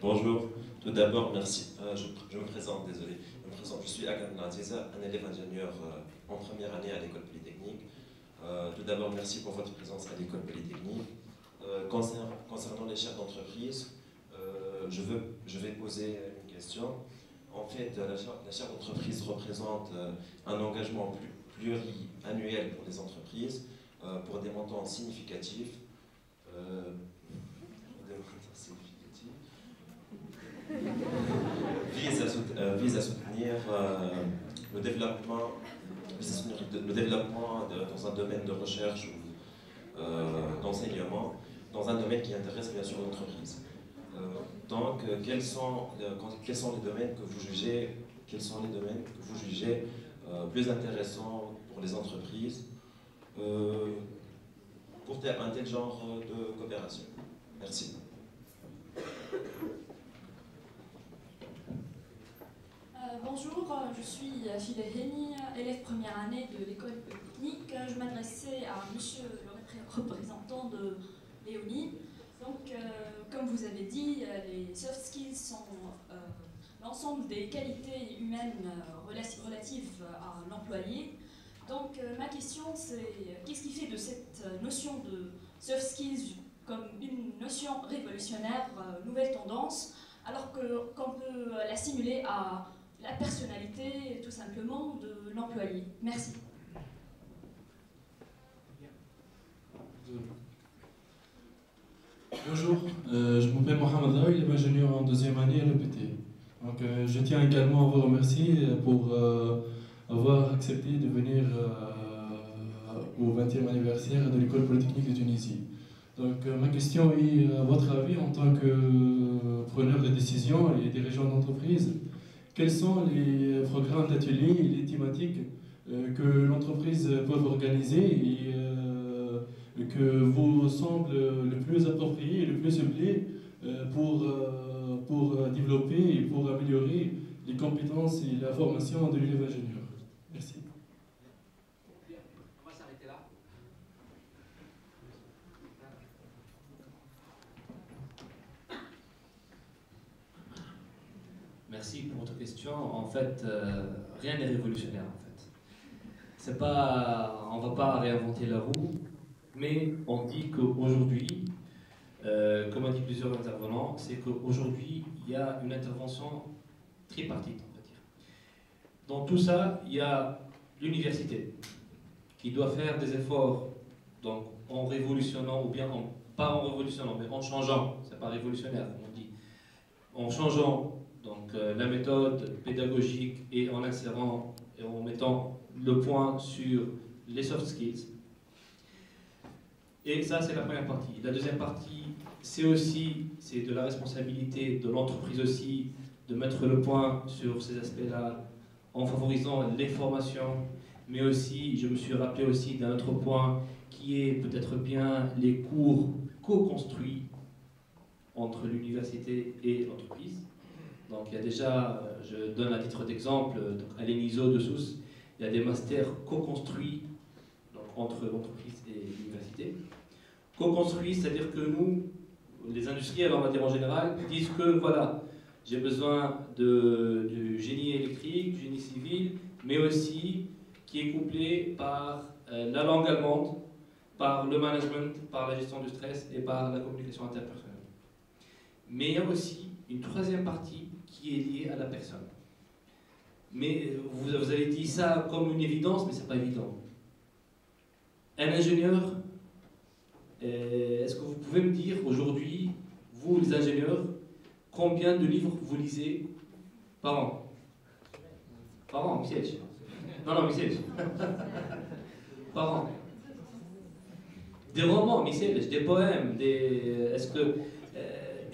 Bonjour, tout d'abord merci. Je me présente, désolé. Je suis Akam Naziza, un élève ingénieur en première année à l'école polytechnique. Tout d'abord merci pour votre présence à l'école polytechnique. Concernant les chefs d'entreprise, je vais poser une question. En fait, la chef d'entreprise représente un engagement pluriannuel pour les entreprises pour des montants significatifs. Vise à soutenir le développement, dans un domaine de recherche ou d'enseignement, dans un domaine qui intéresse bien sûr l'entreprise. Donc, quels sont les domaines que vous jugez, plus intéressants pour les entreprises pour un tel genre de coopération? Merci. Bonjour, je suis Fidel Heni, élève première année de l'école polytechnique. Je m'adressais à monsieur le représentant de Léonie. Donc, comme vous avez dit, les soft skills sont l'ensemble des qualités humaines relatives à l'employé. Donc, ma question, c'est qu'est-ce qui fait de cette notion de soft skills comme une notion révolutionnaire, nouvelle tendance, alors qu'on peut l'assimiler à la personnalité, tout simplement, de l'employé. Merci. Bonjour, je m'appelle Mohamed Raoui, ingénieur en deuxième année à l'EPT. Donc, je tiens également à vous remercier pour avoir accepté de venir au 20e anniversaire de l'école polytechnique de Tunisie. Donc, ma question est, à votre avis, en tant que preneur de décision et dirigeant d'entreprise, quels sont les programmes d'ateliers et les thématiques que l'entreprise peut organiser et que vous semble le plus approprié et le plus ciblé pour développer et pour améliorer les compétences et la formation de l'élève ingénieur? Merci. On va s'arrêter là. Merci pour votre question. En fait, rien n'est révolutionnaire. En fait, c'est pas, on va pas réinventer la roue, mais on dit qu'aujourd'hui, comme a dit plusieurs intervenants, c'est qu'aujourd'hui il y a une intervention tripartite, on va dire. Dans tout ça, il y a l'université qui doit faire des efforts, donc en révolutionnant ou bien pas en révolutionnant, mais en changeant. C'est pas révolutionnaire, comme on dit, en changeant. Donc la méthode pédagogique et en insérant et en mettant le point sur les soft skills. Et ça, c'est la première partie. La deuxième partie, c'est de la responsabilité de l'entreprise aussi de mettre le point sur ces aspects-là en favorisant les formations, mais aussi, je me suis rappelé aussi d'un autre point qui est peut-être bien les cours co-construits entre l'université et l'entreprise. Donc il y a déjà, je donne à titre d'exemple, à l'ENISO de Sousse, il y a des masters co-construits entre l'entreprise et l'université. Co-construits, c'est-à-dire que nous, les industriels, on va dire en général, disent que voilà, j'ai besoin du génie électrique, du génie civil, mais aussi qui est couplé par la langue allemande, par le management, par la gestion du stress et par la communication interpersonnelle. Mais il y a aussi une troisième partie qui est liée à la personne. Mais vous avez dit ça comme une évidence, mais ce n'est pas évident. Un ingénieur, est-ce que vous pouvez me dire aujourd'hui, vous les ingénieurs, combien de livres vous lisez par an? Par an, Michel. Non, Michel. Par an. Des romans, Michel, des poèmes, est-ce que...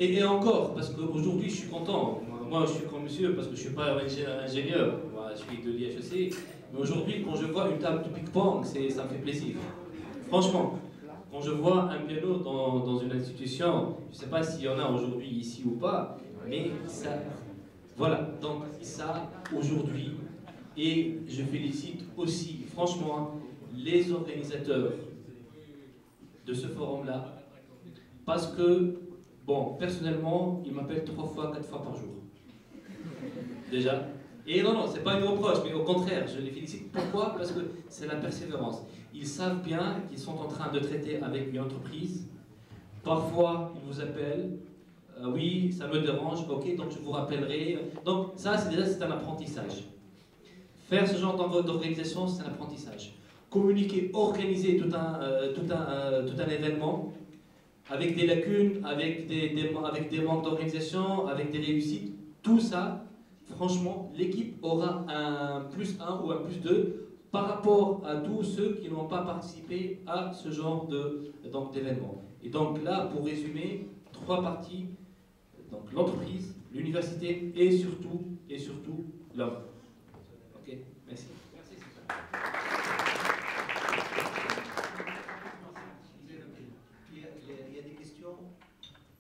Et encore, parce qu'aujourd'hui je suis content, moi je suis comme monsieur parce que je ne suis pas ingénieur, moi je suis de l'IHEC, mais aujourd'hui quand je vois une table de ping-pong, ça me fait plaisir. Franchement, quand je vois un piano dans une institution, je ne sais pas s'il y en a aujourd'hui ici ou pas, mais ça, voilà, donc ça aujourd'hui, et je félicite aussi franchement les organisateurs de ce forum-là, parce que Bon, personnellement, ils m'appellent 3 fois, 4 fois par jour. Déjà. Et non, c'est pas une reproche, mais au contraire, je les félicite. Pourquoi? Parce que c'est la persévérance. Ils savent bien qu'ils sont en train de traiter avec une entreprise. Parfois, ils vous appellent. Oui, ça me dérange, ok, donc je vous rappellerai. Donc ça, c'est un apprentissage. Faire ce genre d'organisation, c'est un apprentissage. Communiquer, organiser tout un événement avec des lacunes, avec des manques d'organisation, avec des réussites, tout ça, franchement, l'équipe aura un +1 ou un +2 par rapport à tous ceux qui n'ont pas participé à ce genre d'événement. Et donc là, pour résumer, 3 parties, donc l'entreprise, l'université et surtout l'homme. Ok, merci. Merci. Il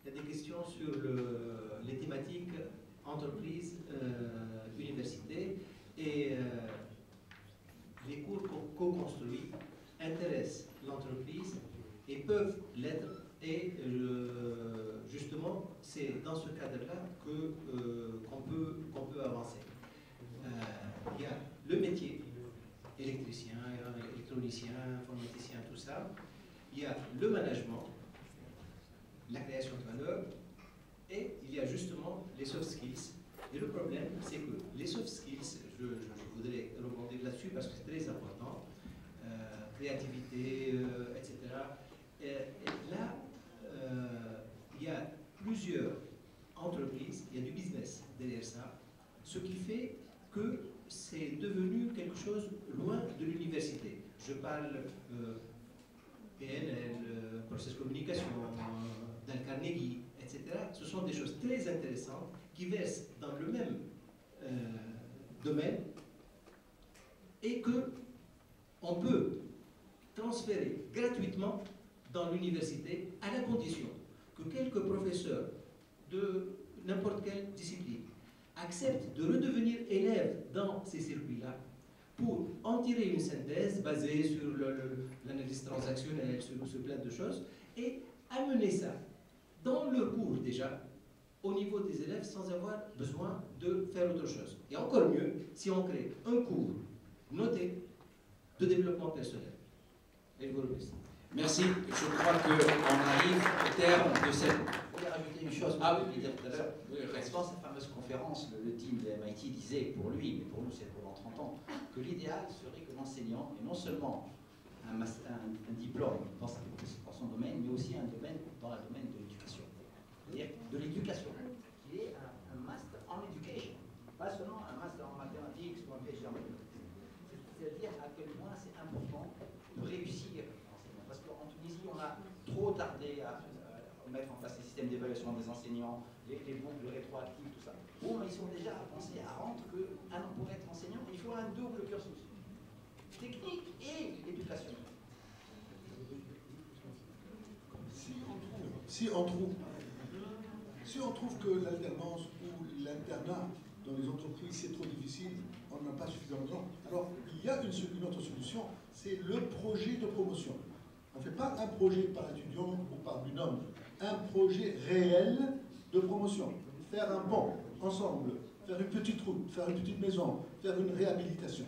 y a des questions sur les thématiques entreprise, université, et les cours co-construits intéressent l'entreprise et peuvent l'être, et justement c'est dans ce cadre-là qu'on peut avancer. Il y a le métier, électricien, électronicien, informaticien, tout ça. Il y a le management, la création de valeur, et il y a justement les soft skills. Et le problème, c'est que les soft skills, je voudrais rebondir là-dessus parce que c'est très important, créativité, etc. Et là, il y a plusieurs entreprises, il y a du business derrière ça, ce qui fait que c'est devenu quelque chose loin de l'université. Je parle PNL, Process Communication, Dale Carnegie, etc. Ce sont des choses très intéressantes qui versent dans le même domaine et que on peut transférer gratuitement dans l'université à la condition que quelques professeurs de n'importe quelle discipline acceptent de redevenir élèves dans ces circuits-là pour en tirer une synthèse basée sur l'analyse transactionnelle, sur plein de choses, et amener ça dans leur cours déjà, au niveau des élèves, sans avoir besoin de faire autre chose. Et encore mieux, si on crée un cours noté de développement personnel. Et je vous remercie. Merci. Je crois qu'on arrive au terme de cette... Je voulais rajouter une chose. Ah oui, je dire tout à l'heure. Dans cette fameuse conférence, le team de MIT disait, pour lui, mais pour nous c'est pour dans 30 ans, que l'idéal serait que l'enseignant ait non seulement un diplôme dans son domaine, mais aussi un domaine dans le domaine de l'éducation. C'est-à-dire de l'éducation, qui est un master en education, pas seulement un master en mathématiques ou un PhD en mathématiques. C'est-à-dire à quel point c'est important de réussir l'enseignement. Parce qu'en Tunisie, on a trop tardé à mettre en place les systèmes d'évaluation des enseignants, les boucles rétroactives, tout ça. Bon, ils sont déjà avancés à rendre que pour être enseignant, il faut un double cursus. Technique et éducation. Si on trouve que l'alternance ou l'internat dans les entreprises c'est trop difficile, on n'a pas suffisamment de temps, alors il y a une autre solution, c'est le projet de promotion. On ne fait pas un projet par étudiant ou par binôme, un projet réel de promotion. Faire un pont ensemble, faire une petite route, faire une petite maison, faire une réhabilitation.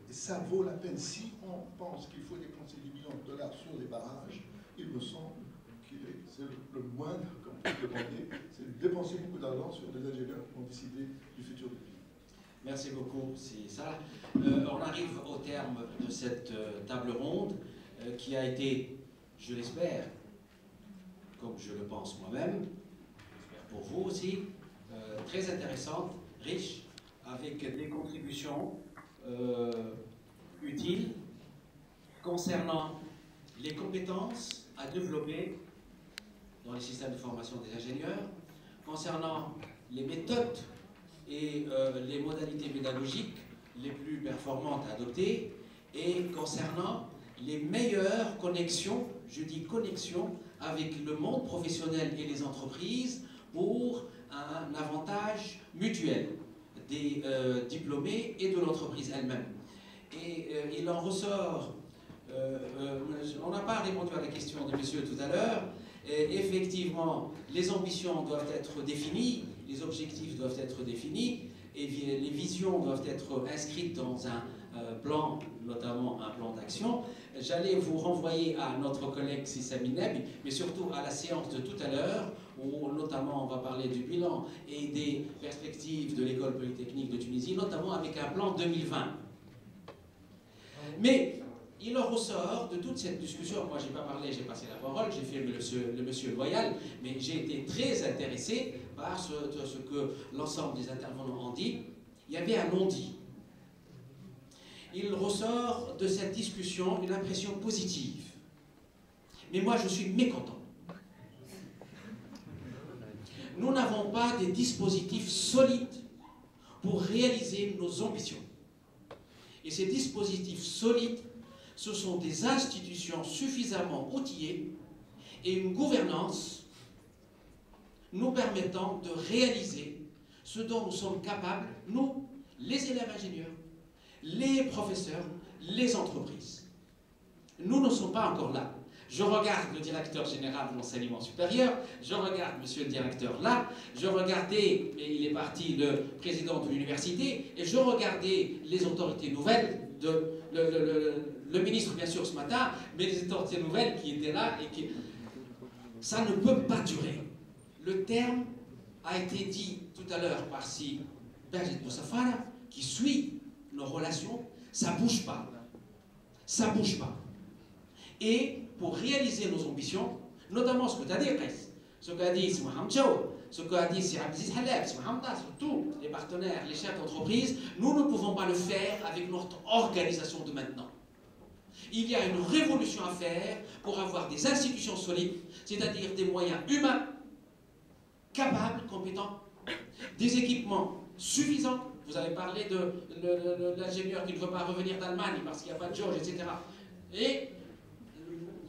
Et ça vaut la peine. Si on pense qu'il faut dépenser $10 millions sur des barrages, il me semble que c'est le moindre qu'on peut demander, c'est de dépenser beaucoup d'argent sur des ingénieurs qui vont décider du futur du pays. Merci beaucoup, c'est ça. On arrive au terme de cette table ronde qui a été, je l'espère, comme je le pense moi-même, j'espère pour vous aussi, très intéressante, riche, avec des contributions utiles concernant les compétences à développer dans les systèmes de formation des ingénieurs, concernant les méthodes et les modalités pédagogiques les plus performantes à adopter, et concernant les meilleures connexions, je dis connexions, avec le monde professionnel et les entreprises pour un avantage mutuel des diplômés et de l'entreprise elle-même. Et il en ressort, on n'a pas répondu à la question de monsieur tout à l'heure, Et effectivement, les ambitions doivent être définies, les objectifs doivent être définis, et les visions doivent être inscrites dans un plan, notamment un plan d'action. J'allais vous renvoyer à notre collègue Sissami Nebi, mais surtout à la séance de tout à l'heure, où notamment on va parler du bilan et des perspectives de l'école polytechnique de Tunisie, notamment avec un plan 2020. Mais il en ressort de toute cette discussion, moi j'ai pas parlé, j'ai passé la parole, j'ai fait le monsieur loyal, mais j'ai été très intéressé par ce que l'ensemble des intervenants ont dit. Il y avait un non-dit. Il ressort de cette discussion une impression positive. Mais moi je suis mécontent. Nous n'avons pas des dispositifs solides pour réaliser nos ambitions. Et ces dispositifs solides, ce sont des institutions suffisamment outillées et une gouvernance nous permettant de réaliser ce dont nous sommes capables, nous, les élèves ingénieurs, les professeurs, les entreprises. Nous ne sommes pas encore là. Je regarde le directeur général de l'enseignement supérieur, je regarde monsieur le directeur là, je regardais, mais il est parti, le président de l'université, et je regardais les autorités nouvelles, le ministre bien sûr ce matin, mais les autorités nouvelles qui étaient là, et qui... Ça ne peut pas durer. Le terme a été dit tout à l'heure par si Bajid Boussafara, qui suit nos relations, ça ne bouge pas. Ça ne bouge pas. Et pour réaliser nos ambitions, notamment ce que tu as dit, ce qu'a dit Mohamed Chao, ce qu'a dit Abdelaziz Haleb, surtout les partenaires, les chefs d'entreprise, nous ne pouvons pas le faire avec notre organisation de maintenant. Il y a une révolution à faire pour avoir des institutions solides, c'est-à-dire des moyens humains, capables, compétents, des équipements suffisants. Vous avez parlé de l'ingénieur qui ne veut pas revenir d'Allemagne parce qu'il n'y a pas de jauge, etc. Et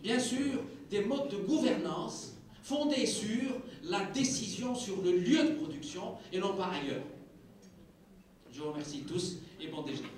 bien sûr, des modes de gouvernance fondés sur la décision sur le lieu de production et non pas ailleurs. Je vous remercie tous et bon déjeuner.